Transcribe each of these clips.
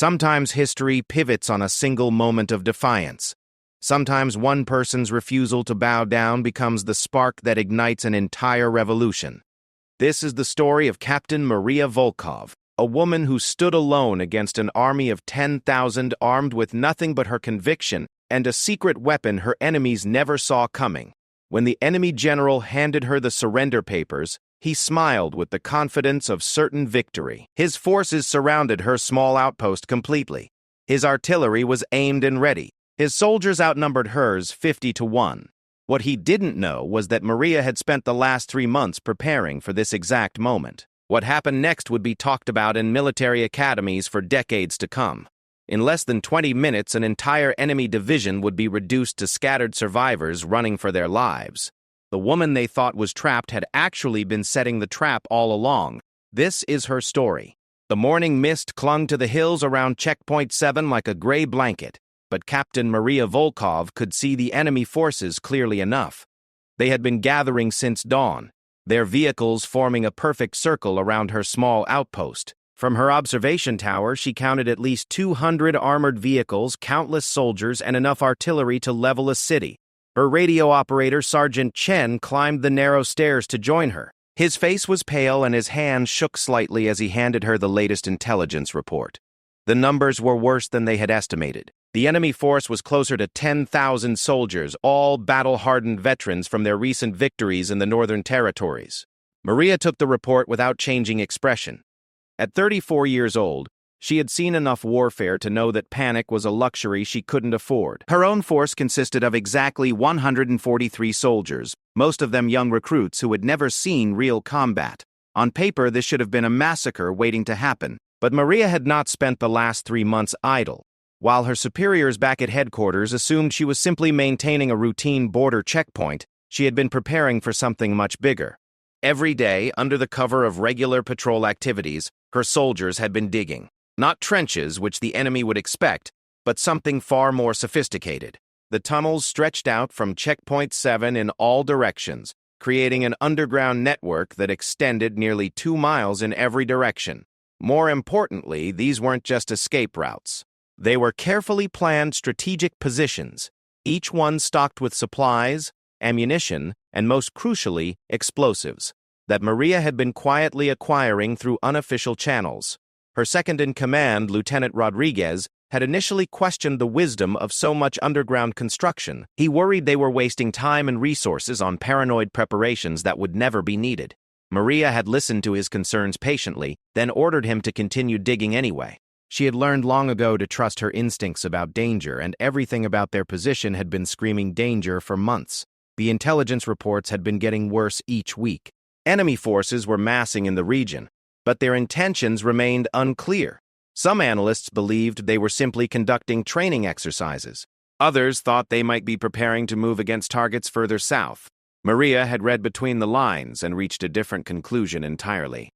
Sometimes history pivots on a single moment of defiance. Sometimes one person's refusal to bow down becomes the spark that ignites an entire revolution. This is the story of Captain Maria Volkov, a woman who stood alone against an army of 10,000 armed with nothing but her conviction and a secret weapon her enemies never saw coming. When the enemy general handed her the surrender papers, he smiled with the confidence of certain victory. His forces surrounded her small outpost completely. His artillery was aimed and ready. His soldiers outnumbered hers 50-1. What he didn't know was that Maria had spent the last 3 months preparing for this exact moment. What happened next would be talked about in military academies for decades to come. In less than 20 minutes, an entire enemy division would be reduced to scattered survivors running for their lives. The woman they thought was trapped had actually been setting the trap all along. This is her story. The morning mist clung to the hills around Checkpoint 7 like a gray blanket, but Captain Maria Volkov could see the enemy forces clearly enough. They had been gathering since dawn, their vehicles forming a perfect circle around her small outpost. From her observation tower, she counted at least 200 armored vehicles, countless soldiers, and enough artillery to level a city. Her radio operator, Sergeant Chen, climbed the narrow stairs to join her. His face was pale and his hand shook slightly as he handed her the latest intelligence report. The numbers were worse than they had estimated. The enemy force was closer to 10,000 soldiers, all battle-hardened veterans from their recent victories in the Northern Territories. Maria took the report without changing expression. At 34 years old, she had seen enough warfare to know that panic was a luxury she couldn't afford. Her own force consisted of exactly 143 soldiers, most of them young recruits who had never seen real combat. On paper, this should have been a massacre waiting to happen, but Maria had not spent the last 3 months idle. While her superiors back at headquarters assumed she was simply maintaining a routine border checkpoint, she had been preparing for something much bigger. Every day, under the cover of regular patrol activities, her soldiers had been digging. Not trenches, which the enemy would expect, but something far more sophisticated. The tunnels stretched out from Checkpoint 7 in all directions, creating an underground network that extended nearly 2 miles in every direction. More importantly, these weren't just escape routes. They were carefully planned strategic positions, each one stocked with supplies, ammunition, and most crucially, explosives, that Maria had been quietly acquiring through unofficial channels. Her second-in-command, Lieutenant Rodriguez, had initially questioned the wisdom of so much underground construction. He worried they were wasting time and resources on paranoid preparations that would never be needed. Maria had listened to his concerns patiently, then ordered him to continue digging anyway. She had learned long ago to trust her instincts about danger, and everything about their position had been screaming danger for months. The intelligence reports had been getting worse each week. Enemy forces were massing in the region, but their intentions remained unclear. Some analysts believed they were simply conducting training exercises. Others thought they might be preparing to move against targets further south. Maria had read between the lines and reached a different conclusion entirely.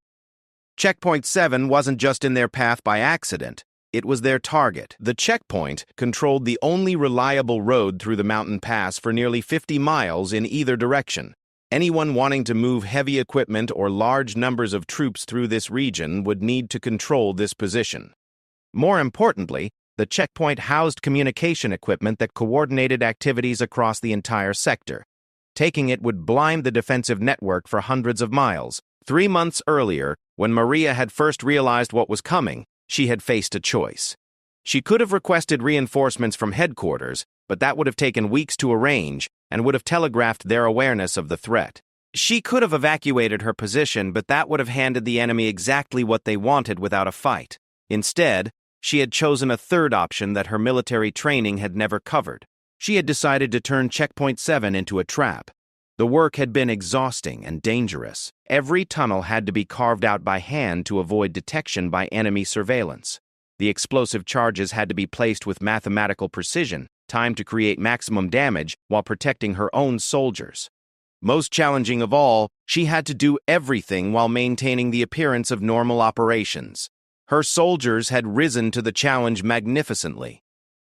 Checkpoint 7 wasn't just in their path by accident. It was their target. The checkpoint controlled the only reliable road through the mountain pass for nearly 50 miles in either direction. Anyone wanting to move heavy equipment or large numbers of troops through this region would need to control this position. More importantly, the checkpoint housed communication equipment that coordinated activities across the entire sector. Taking it would blind the defensive network for hundreds of miles. 3 months earlier, when Maria had first realized what was coming, she had faced a choice. She could have requested reinforcements from headquarters, but that would have taken weeks to arrange and would have telegraphed their awareness of the threat. She could have evacuated her position, but that would have handed the enemy exactly what they wanted without a fight. Instead, she had chosen a third option that her military training had never covered. She had decided to turn Checkpoint 7 into a trap. The work had been exhausting and dangerous. Every tunnel had to be carved out by hand to avoid detection by enemy surveillance. The explosive charges had to be placed with mathematical precision, timed to create maximum damage while protecting her own soldiers. Most challenging of all, she had to do everything while maintaining the appearance of normal operations. Her soldiers had risen to the challenge magnificently.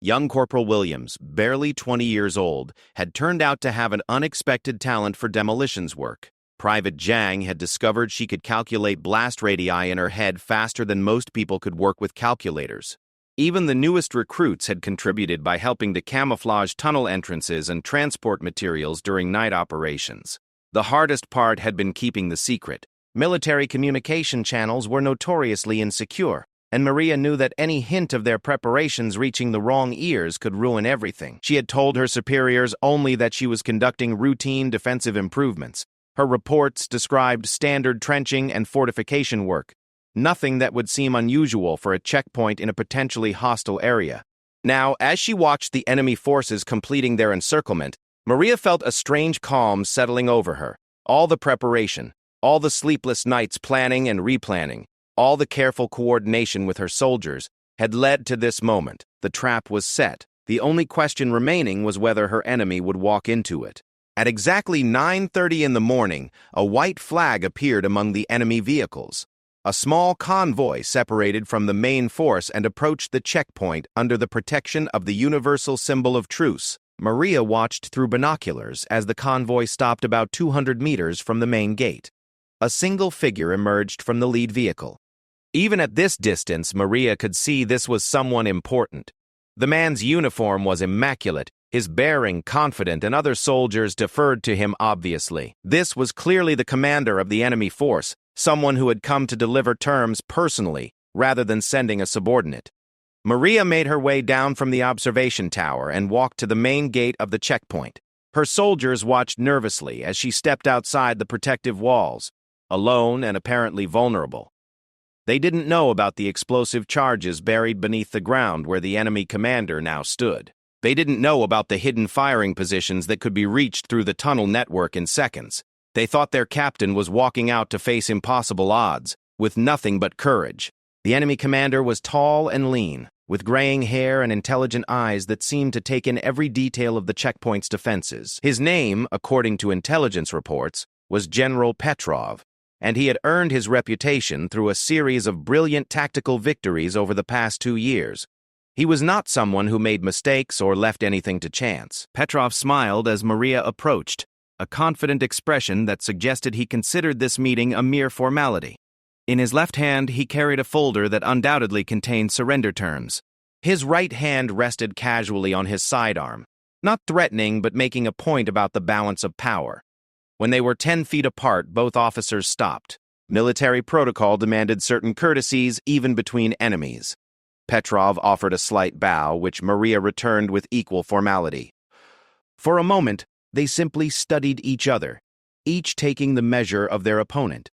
Young Corporal Williams, barely 20 years old, had turned out to have an unexpected talent for demolitions work. Private Zhang had discovered she could calculate blast radii in her head faster than most people could work with calculators. Even the newest recruits had contributed by helping to camouflage tunnel entrances and transport materials during night operations. The hardest part had been keeping the secret. Military communication channels were notoriously insecure, and Maria knew that any hint of their preparations reaching the wrong ears could ruin everything. She had told her superiors only that she was conducting routine defensive improvements. Her reports described standard trenching and fortification work, nothing that would seem unusual for a checkpoint in a potentially hostile area. Now, as she watched the enemy forces completing their encirclement, Maria felt a strange calm settling over her. All the preparation, all the sleepless nights planning and replanning, all the careful coordination with her soldiers had led to this moment. The trap was set. The only question remaining was whether her enemy would walk into it. At exactly 9:30 in the morning, a white flag appeared among the enemy vehicles. A small convoy separated from the main force and approached the checkpoint under the protection of the universal symbol of truce. Maria watched through binoculars as the convoy stopped about 200 meters from the main gate. A single figure emerged from the lead vehicle. Even at this distance, Maria could see this was someone important. The man's uniform was immaculate, his bearing confident, and other soldiers deferred to him obviously. This was clearly the commander of the enemy force, someone who had come to deliver terms personally, rather than sending a subordinate. Maria made her way down from the observation tower and walked to the main gate of the checkpoint. Her soldiers watched nervously as she stepped outside the protective walls, alone and apparently vulnerable. They didn't know about the explosive charges buried beneath the ground where the enemy commander now stood. They didn't know about the hidden firing positions that could be reached through the tunnel network in seconds. They thought their captain was walking out to face impossible odds, with nothing but courage. The enemy commander was tall and lean, with graying hair and intelligent eyes that seemed to take in every detail of the checkpoint's defenses. His name, according to intelligence reports, was General Petrov, and he had earned his reputation through a series of brilliant tactical victories over the past 2 years. He was not someone who made mistakes or left anything to chance. Petrov smiled as Maria approached, a confident expression that suggested he considered this meeting a mere formality. In his left hand, he carried a folder that undoubtedly contained surrender terms. His right hand rested casually on his sidearm, not threatening but making a point about the balance of power. When they were 10 feet apart, both officers stopped. Military protocol demanded certain courtesies even between enemies. Petrov offered a slight bow, which Maria returned with equal formality. For a moment, they simply studied each other, each taking the measure of their opponent.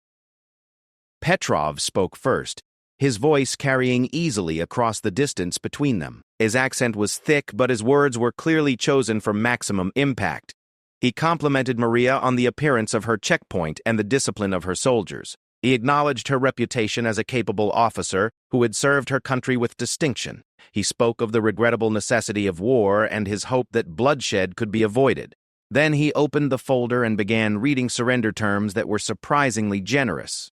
Petrov spoke first, his voice carrying easily across the distance between them. His accent was thick, but his words were clearly chosen for maximum impact. He complimented Maria on the appearance of her checkpoint and the discipline of her soldiers. He acknowledged her reputation as a capable officer who had served her country with distinction. He spoke of the regrettable necessity of war and his hope that bloodshed could be avoided. Then he opened the folder and began reading surrender terms that were surprisingly generous.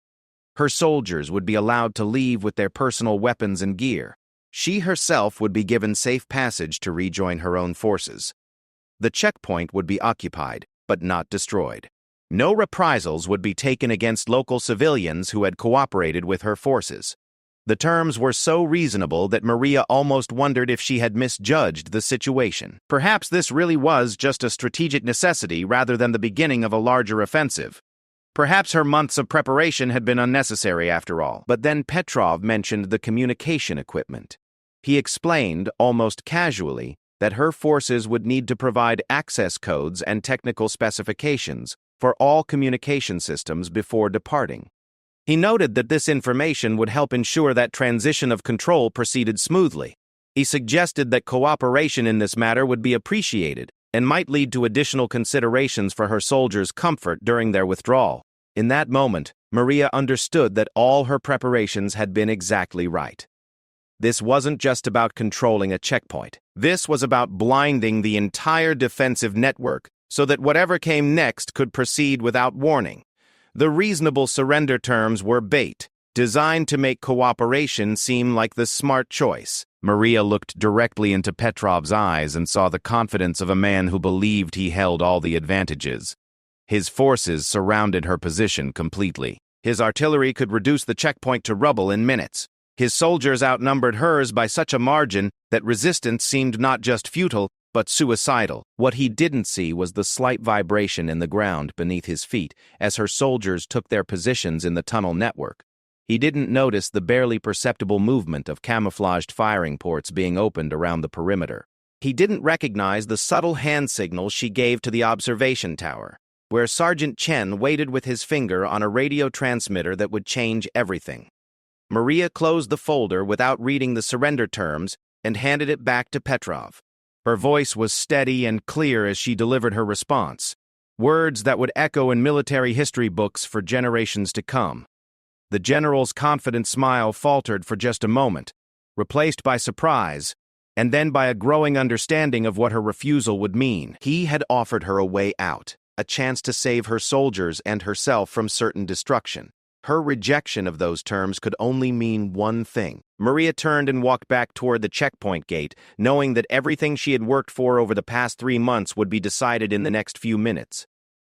Her soldiers would be allowed to leave with their personal weapons and gear. She herself would be given safe passage to rejoin her own forces. The checkpoint would be occupied, but not destroyed. No reprisals would be taken against local civilians who had cooperated with her forces. The terms were so reasonable that Maria almost wondered if she had misjudged the situation. Perhaps this really was just a strategic necessity rather than the beginning of a larger offensive. Perhaps her months of preparation had been unnecessary after all. But then Petrov mentioned the communication equipment. He explained, almost casually, that her forces would need to provide access codes and technical specifications for all communication systems before departing. He noted that this information would help ensure that transition of control proceeded smoothly. He suggested that cooperation in this matter would be appreciated and might lead to additional considerations for her soldiers' comfort during their withdrawal. In that moment, Maria understood that all her preparations had been exactly right. This wasn't just about controlling a checkpoint. This was about blinding the entire defensive network so that whatever came next could proceed without warning. The reasonable surrender terms were bait, designed to make cooperation seem like the smart choice. Maria looked directly into Petrov's eyes and saw the confidence of a man who believed he held all the advantages. His forces surrounded her position completely. His artillery could reduce the checkpoint to rubble in minutes. His soldiers outnumbered hers by such a margin that resistance seemed not just futile, but suicidal. What he didn't see was the slight vibration in the ground beneath his feet as her soldiers took their positions in the tunnel network. He didn't notice the barely perceptible movement of camouflaged firing ports being opened around the perimeter. He didn't recognize the subtle hand signals she gave to the observation tower, where Sergeant Chen waited with his finger on a radio transmitter that would change everything. Maria closed the folder without reading the surrender terms and handed it back to Petrov. Her voice was steady and clear as she delivered her response, words that would echo in military history books for generations to come. The general's confident smile faltered for just a moment, replaced by surprise, and then by a growing understanding of what her refusal would mean. He had offered her a way out, a chance to save her soldiers and herself from certain destruction. Her rejection of those terms could only mean one thing. Maria turned and walked back toward the checkpoint gate, knowing that everything she had worked for over the past 3 months would be decided in the next few minutes.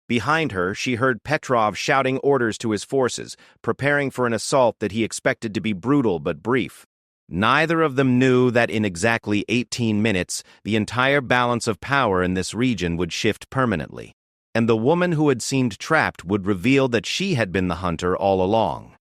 Behind her, she heard Petrov shouting orders to his forces, preparing for an assault that he expected to be brutal but brief. Neither of them knew that in exactly 18 minutes, the entire balance of power in this region would shift permanently, and the woman who had seemed trapped would reveal that she had been the hunter all along.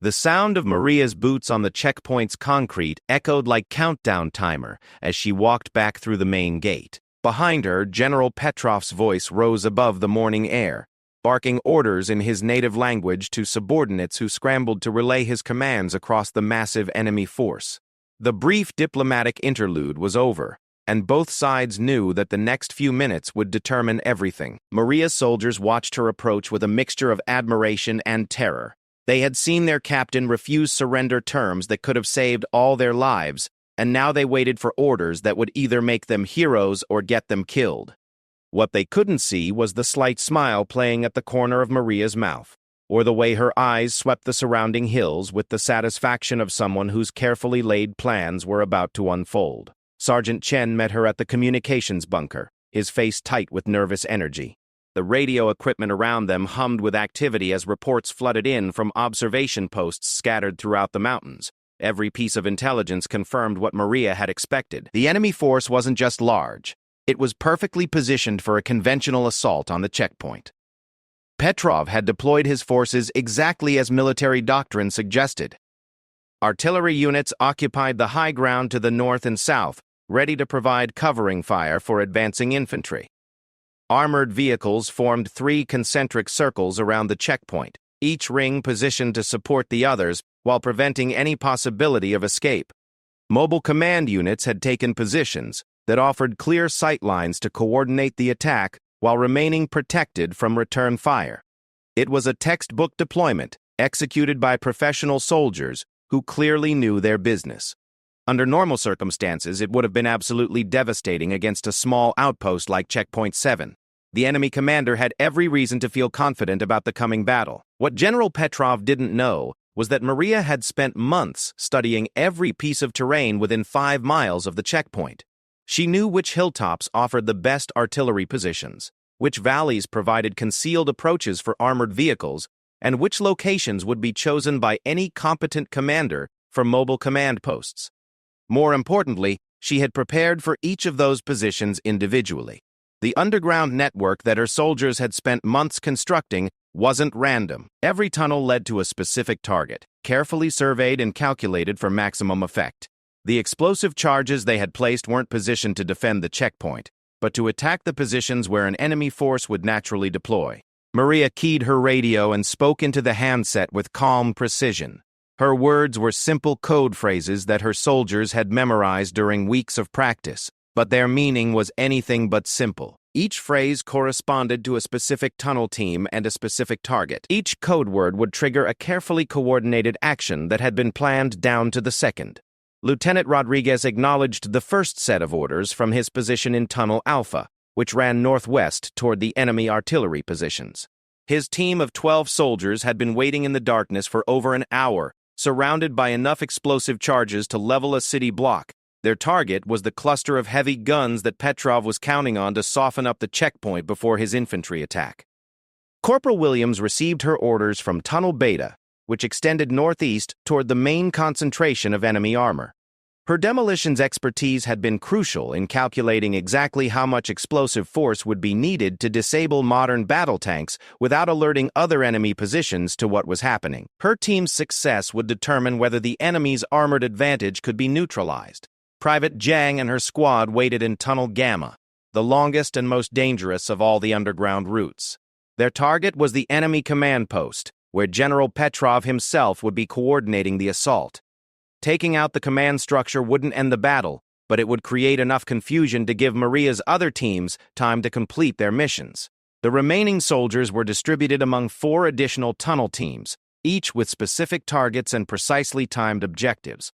The sound of Maria's boots on the checkpoint's concrete echoed like countdown timer as she walked back through the main gate. Behind her, General Petrov's voice rose above the morning air, barking orders in his native language to subordinates who scrambled to relay his commands across the massive enemy force. The brief diplomatic interlude was over, and both sides knew that the next few minutes would determine everything. Maria's soldiers watched her approach with a mixture of admiration and terror. They had seen their captain refuse surrender terms that could have saved all their lives, and now they waited for orders that would either make them heroes or get them killed. What they couldn't see was the slight smile playing at the corner of Maria's mouth, or the way her eyes swept the surrounding hills with the satisfaction of someone whose carefully laid plans were about to unfold. Sergeant Chen met her at the communications bunker, his face tight with nervous energy. The radio equipment around them hummed with activity as reports flooded in from observation posts scattered throughout the mountains. Every piece of intelligence confirmed what Maria had expected. The enemy force wasn't just large. It was perfectly positioned for a conventional assault on the checkpoint. Petrov had deployed his forces exactly as military doctrine suggested. Artillery units occupied the high ground to the north and south, ready to provide covering fire for advancing infantry. Armored vehicles formed 3 concentric circles around the checkpoint, each ring positioned to support the others while preventing any possibility of escape. Mobile command units had taken positions that offered clear sight lines to coordinate the attack while remaining protected from return fire. It was a textbook deployment executed by professional soldiers who clearly knew their business. Under normal circumstances, it would have been absolutely devastating against a small outpost like Checkpoint 7. The enemy commander had every reason to feel confident about the coming battle. What General Petrov didn't know was that Maria had spent months studying every piece of terrain within 5 miles of the checkpoint. She knew which hilltops offered the best artillery positions, which valleys provided concealed approaches for armored vehicles, and which locations would be chosen by any competent commander for mobile command posts. More importantly, she had prepared for each of those positions individually. The underground network that her soldiers had spent months constructing wasn't random. Every tunnel led to a specific target, carefully surveyed and calculated for maximum effect. The explosive charges they had placed weren't positioned to defend the checkpoint, but to attack the positions where an enemy force would naturally deploy. Maria keyed her radio and spoke into the handset with calm precision. Her words were simple code phrases that her soldiers had memorized during weeks of practice, but their meaning was anything but simple. Each phrase corresponded to a specific tunnel team and a specific target. Each code word would trigger a carefully coordinated action that had been planned down to the second. Lieutenant Rodriguez acknowledged the first set of orders from his position in Tunnel Alpha, which ran northwest toward the enemy artillery positions. His team of 12 soldiers had been waiting in the darkness for over an hour, surrounded by enough explosive charges to level a city block. Their target was the cluster of heavy guns that Petrov was counting on to soften up the checkpoint before his infantry attack. Corporal Williams received her orders from Tunnel Beta, which extended northeast toward the main concentration of enemy armor. Her demolitions expertise had been crucial in calculating exactly how much explosive force would be needed to disable modern battle tanks without alerting other enemy positions to what was happening. Her team's success would determine whether the enemy's armored advantage could be neutralized. Private Zhang and her squad waited in Tunnel Gamma, the longest and most dangerous of all the underground routes. Their target was the enemy command post, where General Petrov himself would be coordinating the assault. Taking out the command structure wouldn't end the battle, but it would create enough confusion to give Maria's other teams time to complete their missions. The remaining soldiers were distributed among 4 additional tunnel teams, each with specific targets and precisely timed objectives.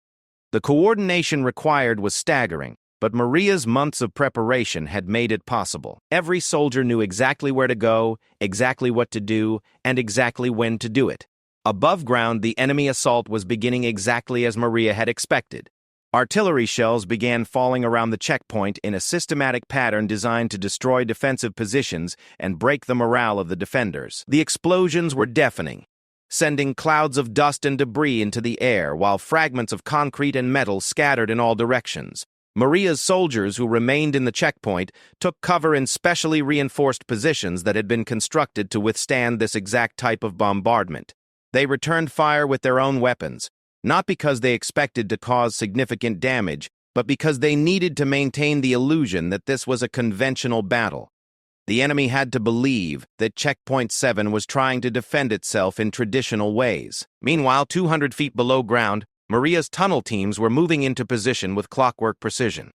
The coordination required was staggering, but Maria's months of preparation had made it possible. Every soldier knew exactly where to go, exactly what to do, and exactly when to do it. Above ground, the enemy assault was beginning exactly as Maria had expected. Artillery shells began falling around the checkpoint in a systematic pattern designed to destroy defensive positions and break the morale of the defenders. The explosions were deafening, sending clouds of dust and debris into the air, while fragments of concrete and metal scattered in all directions. Maria's soldiers, who remained in the checkpoint, took cover in specially reinforced positions that had been constructed to withstand this exact type of bombardment. They returned fire with their own weapons, not because they expected to cause significant damage, but because they needed to maintain the illusion that this was a conventional battle. The enemy had to believe that Checkpoint 7 was trying to defend itself in traditional ways. Meanwhile, 200 feet below ground, Maria's tunnel teams were moving into position with clockwork precision.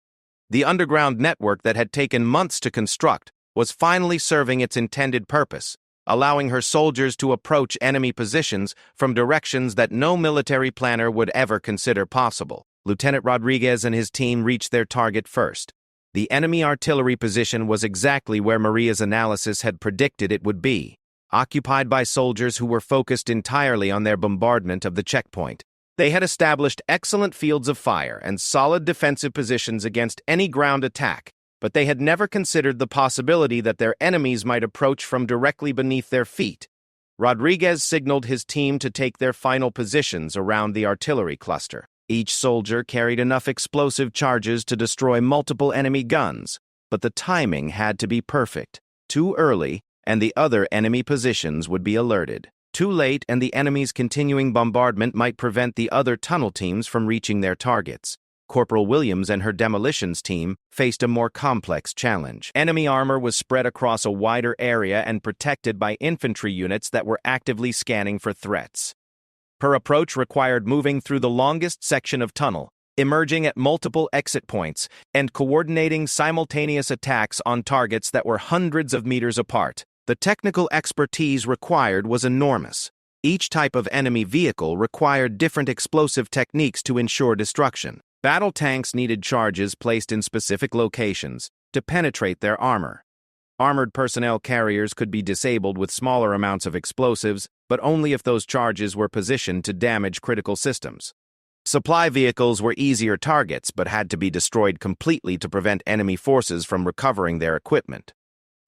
The underground network that had taken months to construct was finally serving its intended purpose, allowing her soldiers to approach enemy positions from directions that no military planner would ever consider possible. Lieutenant Rodriguez and his team reached their target first. The enemy artillery position was exactly where Maria's analysis had predicted it would be, occupied by soldiers who were focused entirely on their bombardment of the checkpoint. They had established excellent fields of fire and solid defensive positions against any ground attack, but they had never considered the possibility that their enemies might approach from directly beneath their feet. Rodriguez signaled his team to take their final positions around the artillery cluster. Each soldier carried enough explosive charges to destroy multiple enemy guns, but the timing had to be perfect. Too early, and the other enemy positions would be alerted. Too late, and the enemy's continuing bombardment might prevent the other tunnel teams from reaching their targets. Corporal Williams and her demolitions team faced a more complex challenge. Enemy armor was spread across a wider area and protected by infantry units that were actively scanning for threats. Her approach required moving through the longest section of tunnel, emerging at multiple exit points, and coordinating simultaneous attacks on targets that were hundreds of meters apart. The technical expertise required was enormous. Each type of enemy vehicle required different explosive techniques to ensure destruction. Battle tanks needed charges placed in specific locations to penetrate their armor. Armored personnel carriers could be disabled with smaller amounts of explosives, but only if those charges were positioned to damage critical systems. Supply vehicles were easier targets, but had to be destroyed completely to prevent enemy forces from recovering their equipment.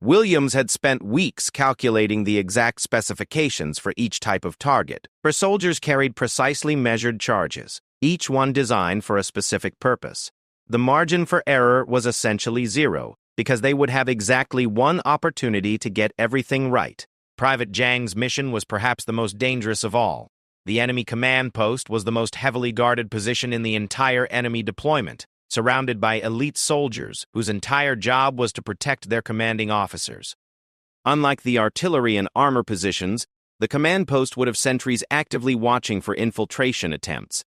Williams had spent weeks calculating the exact specifications for each type of target. Her soldiers carried precisely measured charges, each one designed for a specific purpose. The margin for error was essentially zero, because they would have exactly one opportunity to get everything right. Private Zhang's mission was perhaps the most dangerous of all. The enemy command post was the most heavily guarded position in the entire enemy deployment, surrounded by elite soldiers whose entire job was to protect their commanding officers. Unlike the artillery and armor positions, the command post would have sentries actively watching for infiltration attempts.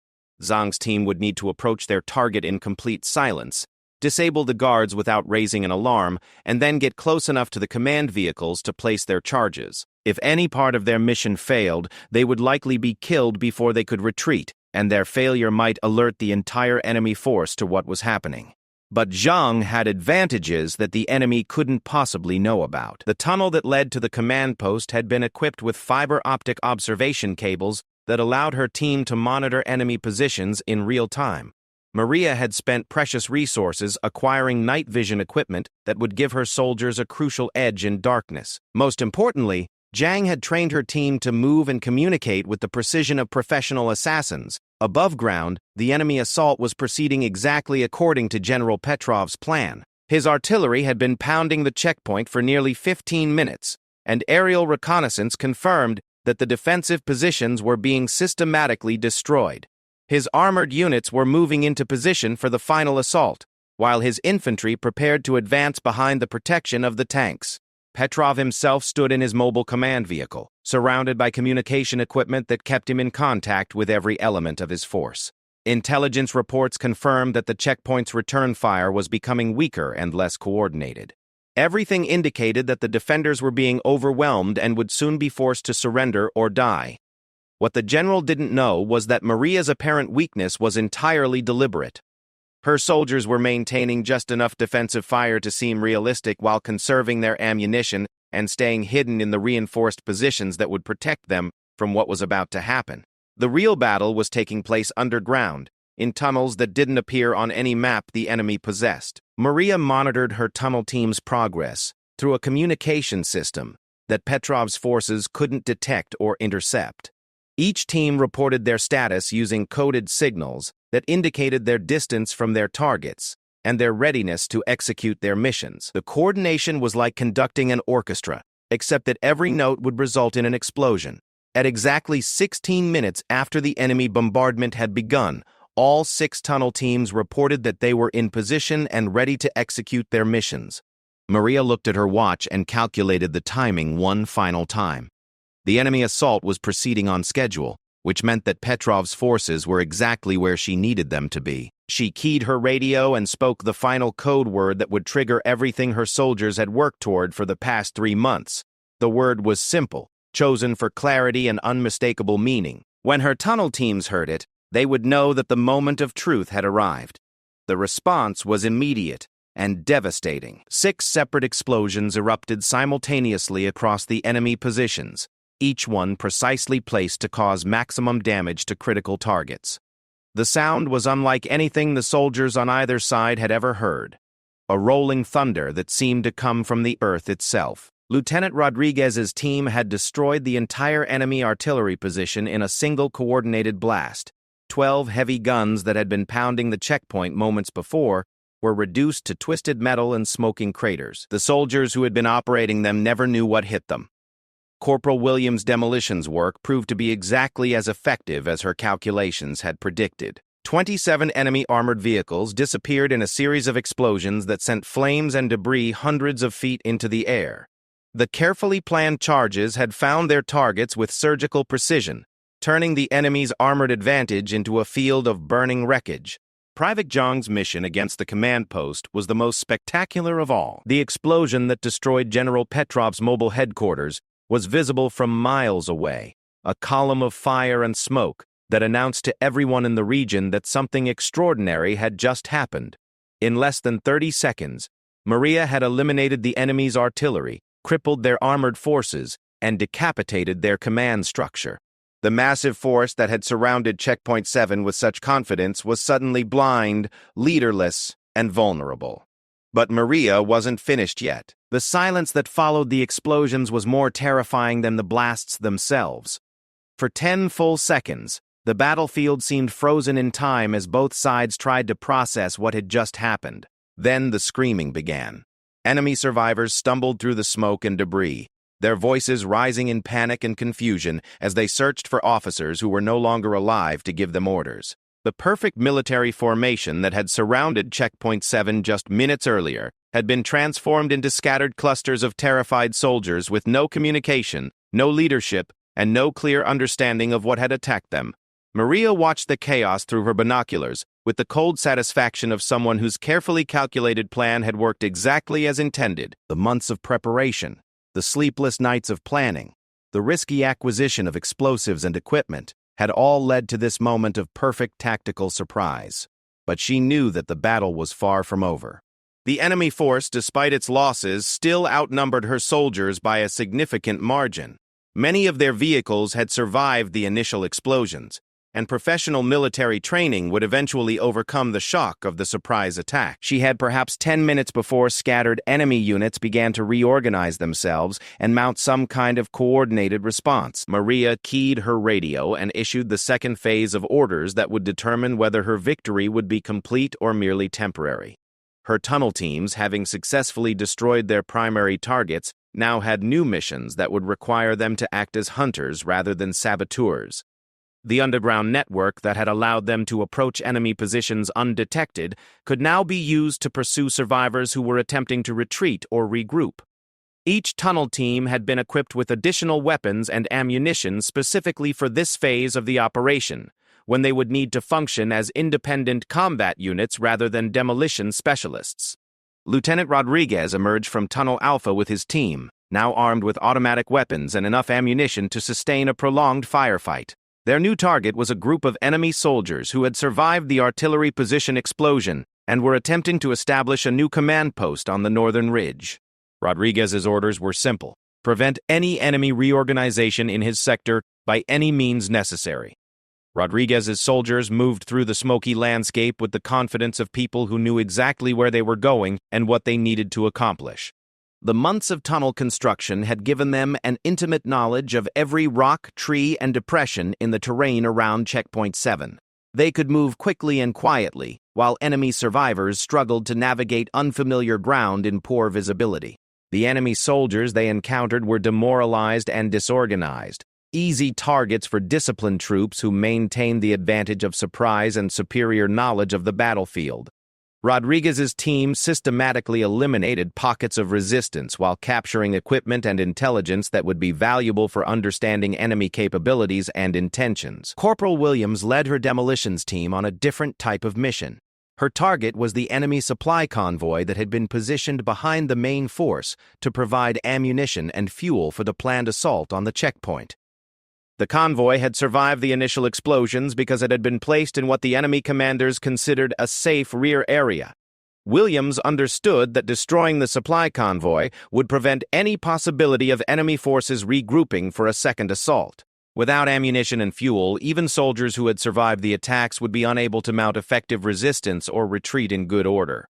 Zhang's team would need to approach their target in complete silence, disable the guards without raising an alarm, and then get close enough to the command vehicles to place their charges. If any part of their mission failed, they would likely be killed before they could retreat, and their failure might alert the entire enemy force to what was happening. But Zhang had advantages that the enemy couldn't possibly know about. The tunnel that led to the command post had been equipped with fiber optic observation cables that allowed her team to monitor enemy positions in real time. Maria had spent precious resources acquiring night vision equipment that would give her soldiers a crucial edge in darkness. Most importantly, Zhang had trained her team to move and communicate with the precision of professional assassins. Above ground, the enemy assault was proceeding exactly according to General Petrov's plan. His artillery had been pounding the checkpoint for nearly 15 minutes, and aerial reconnaissance confirmed that the defensive positions were being systematically destroyed. His armored units were moving into position for the final assault, while his infantry prepared to advance behind the protection of the tanks. Petrov himself stood in his mobile command vehicle, surrounded by communication equipment that kept him in contact with every element of his force. Intelligence reports confirmed that the checkpoint's return fire was becoming weaker and less coordinated. Everything indicated that the defenders were being overwhelmed and would soon be forced to surrender or die. What the general didn't know was that Maria's apparent weakness was entirely deliberate. Her soldiers were maintaining just enough defensive fire to seem realistic while conserving their ammunition and staying hidden in the reinforced positions that would protect them from what was about to happen. The real battle was taking place underground, in tunnels that didn't appear on any map the enemy possessed. Maria monitored her tunnel team's progress through a communication system that Petrov's forces couldn't detect or intercept. Each team reported their status using coded signals that indicated their distance from their targets and their readiness to execute their missions. The coordination was like conducting an orchestra, except that every note would result in an explosion. At exactly 16 minutes after the enemy bombardment had begun, all 6 tunnel teams reported that they were in position and ready to execute their missions. Maria looked at her watch and calculated the timing one final time. The enemy assault was proceeding on schedule, which meant that Petrov's forces were exactly where she needed them to be. She keyed her radio and spoke the final code word that would trigger everything her soldiers had worked toward for the past 3 months. The word was simple, chosen for clarity and unmistakable meaning. When her tunnel teams heard it, they would know that the moment of truth had arrived. The response was immediate and devastating. 6 separate explosions erupted simultaneously across the enemy positions, each one precisely placed to cause maximum damage to critical targets. The sound was unlike anything the soldiers on either side had ever heard, a rolling thunder that seemed to come from the earth itself. Lieutenant Rodriguez's team had destroyed the entire enemy artillery position in a single coordinated blast. 12 heavy guns that had been pounding the checkpoint moments before were reduced to twisted metal and smoking craters. The soldiers who had been operating them never knew what hit them. Corporal Williams' demolitions work proved to be exactly as effective as her calculations had predicted. 27 enemy armored vehicles disappeared in a series of explosions that sent flames and debris hundreds of feet into the air. The carefully planned charges had found their targets with surgical precision, turning the enemy's armored advantage into a field of burning wreckage. Private Zhang's mission against the command post was the most spectacular of all. The explosion that destroyed General Petrov's mobile headquarters was visible from miles away, a column of fire and smoke that announced to everyone in the region that something extraordinary had just happened. In less than 30 seconds, Maria had eliminated the enemy's artillery, crippled their armored forces, and decapitated their command structure. The massive force that had surrounded Checkpoint 7 with such confidence was suddenly blind, leaderless, and vulnerable. But Maria wasn't finished yet. The silence that followed the explosions was more terrifying than the blasts themselves. For 10 full seconds, the battlefield seemed frozen in time as both sides tried to process what had just happened. Then the screaming began. Enemy survivors stumbled through the smoke and debris, their voices rising in panic and confusion as they searched for officers who were no longer alive to give them orders. The perfect military formation that had surrounded Checkpoint 7 just minutes earlier had been transformed into scattered clusters of terrified soldiers with no communication, no leadership, and no clear understanding of what had attacked them. Maria watched the chaos through her binoculars, with the cold satisfaction of someone whose carefully calculated plan had worked exactly as intended. The months of preparation, the sleepless nights of planning, the risky acquisition of explosives and equipment had all led to this moment of perfect tactical surprise. But she knew that the battle was far from over. The enemy force, despite its losses, still outnumbered her soldiers by a significant margin. Many of their vehicles had survived the initial explosions, and professional military training would eventually overcome the shock of the surprise attack. She had perhaps 10 minutes before scattered enemy units began to reorganize themselves and mount some kind of coordinated response. Maria keyed her radio and issued the second phase of orders that would determine whether her victory would be complete or merely temporary. Her tunnel teams, having successfully destroyed their primary targets, now had new missions that would require them to act as hunters rather than saboteurs. The underground network that had allowed them to approach enemy positions undetected could now be used to pursue survivors who were attempting to retreat or regroup. Each tunnel team had been equipped with additional weapons and ammunition specifically for this phase of the operation, when they would need to function as independent combat units rather than demolition specialists. Lieutenant Rodriguez emerged from Tunnel Alpha with his team, now armed with automatic weapons and enough ammunition to sustain a prolonged firefight. Their new target was a group of enemy soldiers who had survived the artillery position explosion and were attempting to establish a new command post on the northern ridge. Rodriguez's orders were simple: prevent any enemy reorganization in his sector by any means necessary. Rodriguez's soldiers moved through the smoky landscape with the confidence of people who knew exactly where they were going and what they needed to accomplish. The months of tunnel construction had given them an intimate knowledge of every rock, tree, and depression in the terrain around Checkpoint 7. They could move quickly and quietly, while enemy survivors struggled to navigate unfamiliar ground in poor visibility. The enemy soldiers they encountered were demoralized and disorganized, easy targets for disciplined troops who maintained the advantage of surprise and superior knowledge of the battlefield. Rodriguez's team systematically eliminated pockets of resistance while capturing equipment and intelligence that would be valuable for understanding enemy capabilities and intentions. Corporal Williams led her demolitions team on a different type of mission. Her target was the enemy supply convoy that had been positioned behind the main force to provide ammunition and fuel for the planned assault on the checkpoint. The convoy had survived the initial explosions because it had been placed in what the enemy commanders considered a safe rear area. Williams understood that destroying the supply convoy would prevent any possibility of enemy forces regrouping for a second assault. Without ammunition and fuel, even soldiers who had survived the attacks would be unable to mount effective resistance or retreat in good order.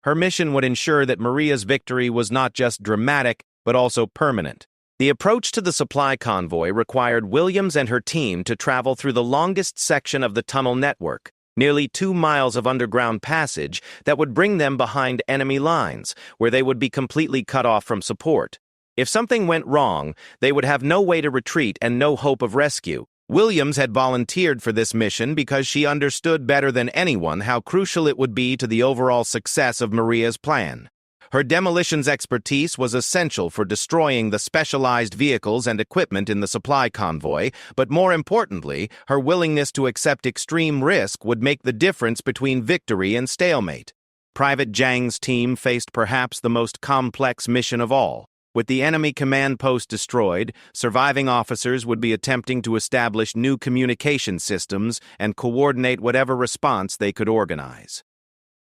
Her mission would ensure that Maria's victory was not just dramatic, but also permanent. The approach to the supply convoy required Williams and her team to travel through the longest section of the tunnel network, nearly 2 miles of underground passage that would bring them behind enemy lines, where they would be completely cut off from support. If something went wrong, they would have no way to retreat and no hope of rescue. Williams had volunteered for this mission because she understood better than anyone how crucial it would be to the overall success of Maria's plan. Her demolitions expertise was essential for destroying the specialized vehicles and equipment in the supply convoy, but more importantly, her willingness to accept extreme risk would make the difference between victory and stalemate. Private Zhang's team faced perhaps the most complex mission of all. With the enemy command post destroyed, surviving officers would be attempting to establish new communication systems and coordinate whatever response they could organize.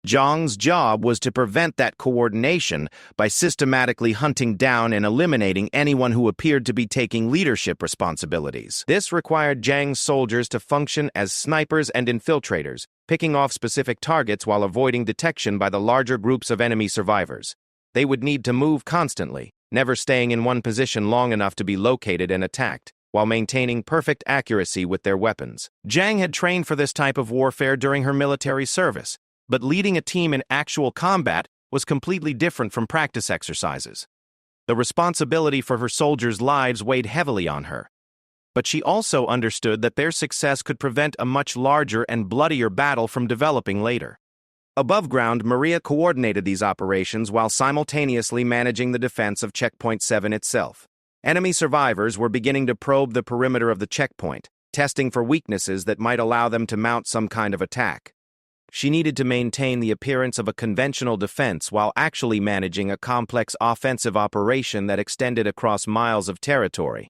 Zhang's job was to prevent that coordination by systematically hunting down and eliminating anyone who appeared to be taking leadership responsibilities. This required Zhang's soldiers to function as snipers and infiltrators, picking off specific targets while avoiding detection by the larger groups of enemy survivors. They would need to move constantly, never staying in one position long enough to be located and attacked, while maintaining perfect accuracy with their weapons. Zhang had trained for this type of warfare during her military service, but leading a team in actual combat was completely different from practice exercises. The responsibility for her soldiers' lives weighed heavily on her. But she also understood that their success could prevent a much larger and bloodier battle from developing later. Above ground, Maria coordinated these operations while simultaneously managing the defense of Checkpoint 7 itself. Enemy survivors were beginning to probe the perimeter of the checkpoint, testing for weaknesses that might allow them to mount some kind of attack. She needed to maintain the appearance of a conventional defense while actually managing a complex offensive operation that extended across miles of territory.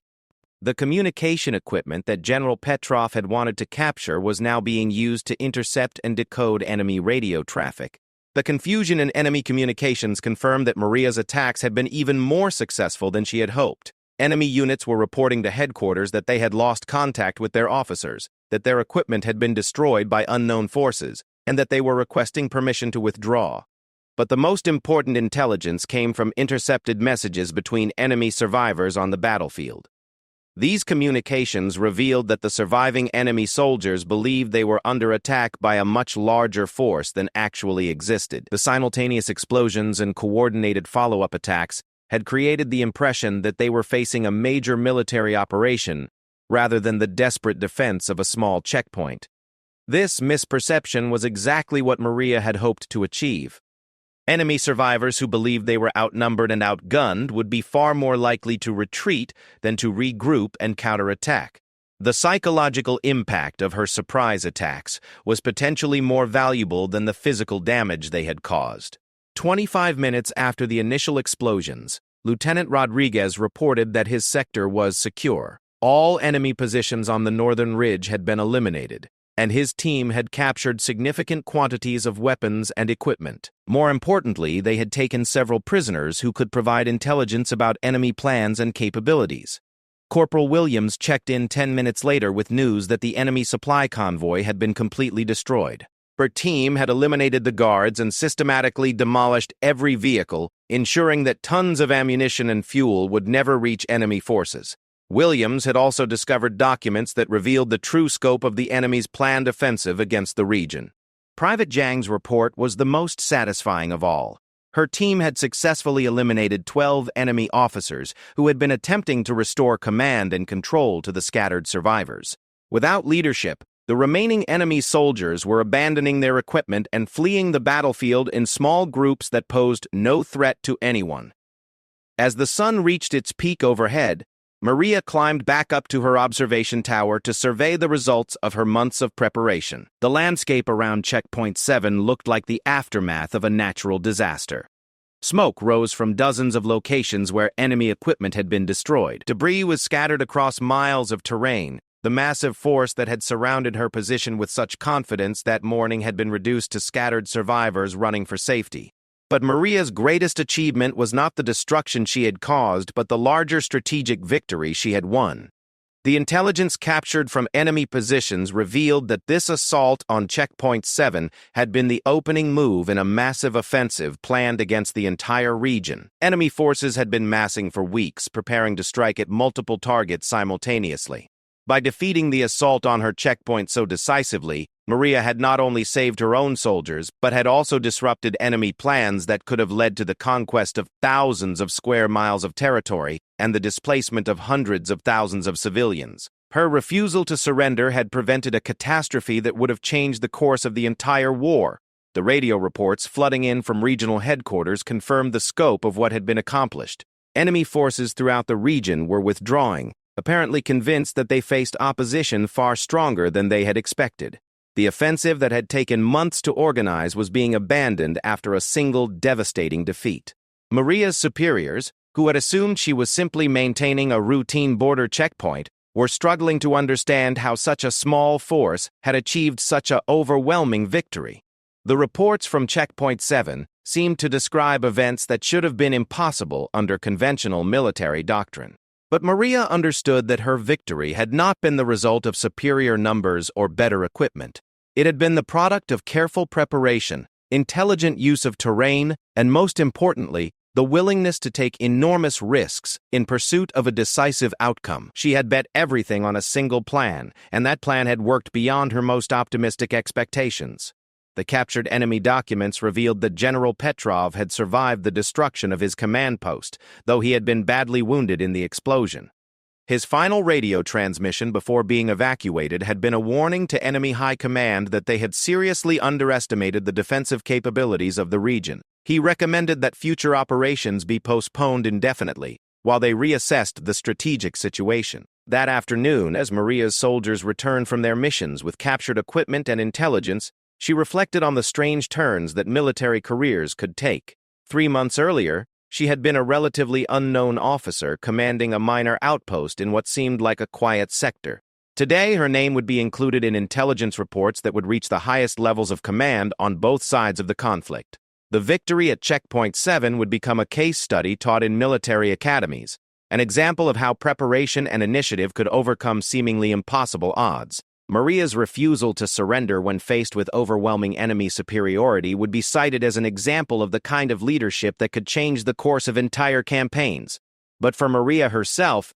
The communication equipment that General Petrov had wanted to capture was now being used to intercept and decode enemy radio traffic. The confusion in enemy communications confirmed that Maria's attacks had been even more successful than she had hoped. Enemy units were reporting to headquarters that they had lost contact with their officers, that their equipment had been destroyed by unknown forces and that they were requesting permission to withdraw. But the most important intelligence came from intercepted messages between enemy survivors on the battlefield. These communications revealed that the surviving enemy soldiers believed they were under attack by a much larger force than actually existed. The simultaneous explosions and coordinated follow-up attacks had created the impression that they were facing a major military operation rather than the desperate defense of a small checkpoint. This misperception was exactly what Maria had hoped to achieve. Enemy survivors who believed they were outnumbered and outgunned would be far more likely to retreat than to regroup and counterattack. The psychological impact of her surprise attacks was potentially more valuable than the physical damage they had caused. 25 minutes after the initial explosions, Lieutenant Rodriguez reported that his sector was secure. All enemy positions on the northern ridge had been eliminated, and his team had captured significant quantities of weapons and equipment. More importantly, they had taken several prisoners who could provide intelligence about enemy plans and capabilities. Corporal Williams checked in 10 minutes later with news that the enemy supply convoy had been completely destroyed. Her team had eliminated the guards and systematically demolished every vehicle, ensuring that tons of ammunition and fuel would never reach enemy forces. Williams had also discovered documents that revealed the true scope of the enemy's planned offensive against the region. Private Zhang's report was the most satisfying of all. Her team had successfully eliminated 12 enemy officers who had been attempting to restore command and control to the scattered survivors. Without leadership, the remaining enemy soldiers were abandoning their equipment and fleeing the battlefield in small groups that posed no threat to anyone. As the sun reached its peak overhead, Maria climbed back up to her observation tower to survey the results of her months of preparation. The landscape around Checkpoint 7 looked like the aftermath of a natural disaster. Smoke rose from dozens of locations where enemy equipment had been destroyed. Debris was scattered across miles of terrain. The massive force that had surrounded her position with such confidence that morning had been reduced to scattered survivors running for safety. But Maria's greatest achievement was not the destruction she had caused, but the larger strategic victory she had won. The intelligence captured from enemy positions revealed that this assault on Checkpoint 7 had been the opening move in a massive offensive planned against the entire region. Enemy forces had been massing for weeks, preparing to strike at multiple targets simultaneously. By defeating the assault on her checkpoint so decisively, Maria had not only saved her own soldiers, but had also disrupted enemy plans that could have led to the conquest of thousands of square miles of territory and the displacement of hundreds of thousands of civilians. Her refusal to surrender had prevented a catastrophe that would have changed the course of the entire war. The radio reports flooding in from regional headquarters confirmed the scope of what had been accomplished. Enemy forces throughout the region were withdrawing, apparently convinced that they faced opposition far stronger than they had expected. The offensive that had taken months to organize was being abandoned after a single devastating defeat. Maria's superiors, who had assumed she was simply maintaining a routine border checkpoint, were struggling to understand how such a small force had achieved such an overwhelming victory. The reports from Checkpoint 7 seemed to describe events that should have been impossible under conventional military doctrine. But Maria understood that her victory had not been the result of superior numbers or better equipment. It had been the product of careful preparation, intelligent use of terrain, and most importantly, the willingness to take enormous risks in pursuit of a decisive outcome. She had bet everything on a single plan, and that plan had worked beyond her most optimistic expectations. The captured enemy documents revealed that General Petrov had survived the destruction of his command post, though he had been badly wounded in the explosion. His final radio transmission before being evacuated had been a warning to enemy high command that they had seriously underestimated the defensive capabilities of the region. He recommended that future operations be postponed indefinitely, while they reassessed the strategic situation. That afternoon, as Maria's soldiers returned from their missions with captured equipment and intelligence, she reflected on the strange turns that military careers could take. 3 months earlier, she had been a relatively unknown officer commanding a minor outpost in what seemed like a quiet sector. Today, her name would be included in intelligence reports that would reach the highest levels of command on both sides of the conflict. The victory at Checkpoint 7 would become a case study taught in military academies, an example of how preparation and initiative could overcome seemingly impossible odds. Maria's refusal to surrender when faced with overwhelming enemy superiority would be cited as an example of the kind of leadership that could change the course of entire campaigns. But for Maria herself,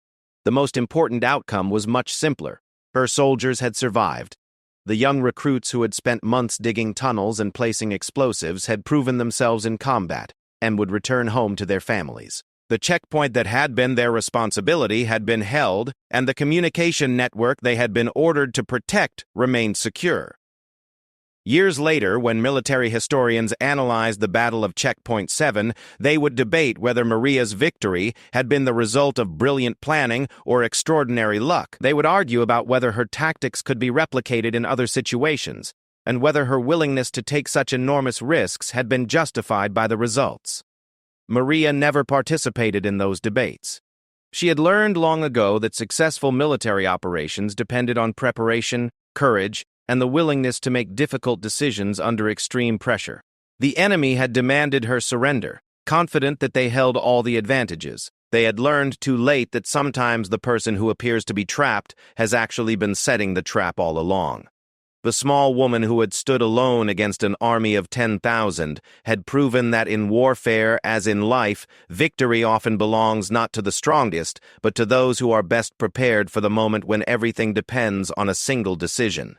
the most important outcome was much simpler. Her soldiers had survived. The young recruits who had spent months digging tunnels and placing explosives had proven themselves in combat and would return home to their families. The checkpoint that had been their responsibility had been held, and the communication network they had been ordered to protect remained secure. Years later, when military historians analyzed the Battle of Checkpoint 7, they would debate whether Maria's victory had been the result of brilliant planning or extraordinary luck. They would argue about whether her tactics could be replicated in other situations, and whether her willingness to take such enormous risks had been justified by the results. Maria never participated in those debates. She had learned long ago that successful military operations depended on preparation, courage, and the willingness to make difficult decisions under extreme pressure. The enemy had demanded her surrender, confident that they held all the advantages. They had learned too late that sometimes the person who appears to be trapped has actually been setting the trap all along. The small woman who had stood alone against an army of 10,000 had proven that in warfare, as in life, victory often belongs not to the strongest, but to those who are best prepared for the moment when everything depends on a single decision.